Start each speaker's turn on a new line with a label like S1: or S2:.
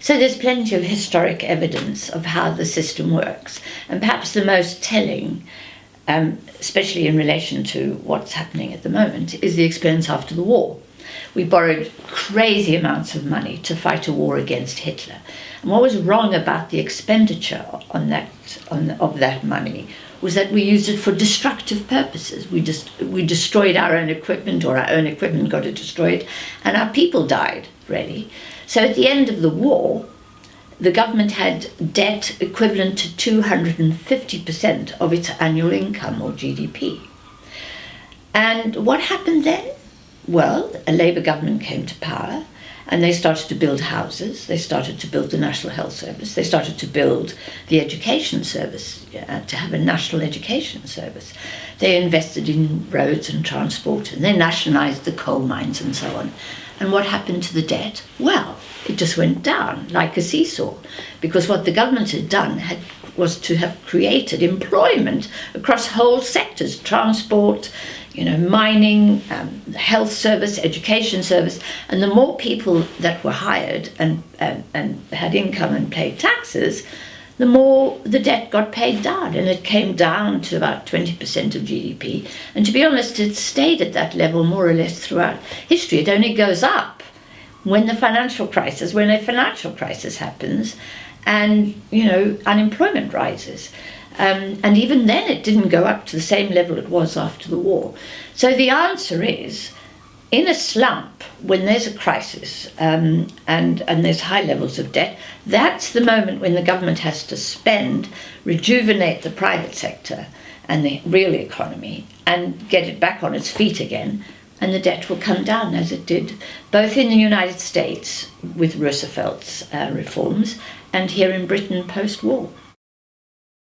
S1: So there's plenty of historic evidence of how the system works. And perhaps the most telling, especially in relation to what's happening at the moment, is the experience after the war. We borrowed crazy amounts of money to fight a war against Hitler. And what was wrong about the expenditure of that money was that we used it for destructive purposes. We destroyed our own equipment, or our own equipment got destroyed, and our people died, really. So at the end of the war, the government had debt equivalent to 250% of its annual income, or GDP. And what happened then? Well, a Labour government came to power, and they started to build houses, they started to build the National Health Service, they started to build the education service, to have a national education service. They invested in roads and transport, and they nationalised the coal mines and so on. And what happened to the debt? Well, it just went down like a seesaw, because what the government had done was to have created employment across whole sectors, transport, mining, health service, education service, and the more people that were hired and had income and paid taxes, the more the debt got paid down, and it came down to about 20% of GDP. And to be honest, it stayed at that level more or less throughout history. It only goes up when a financial crisis happens, and unemployment rises. And even then it didn't go up to the same level it was after the war. So the answer is, in a slump, when there's a crisis and there's high levels of debt, that's the moment when the government has to spend, rejuvenate the private sector and the real economy, and get it back on its feet again, and the debt will come down, as it did both in the United States with Roosevelt's reforms and here in Britain post-war.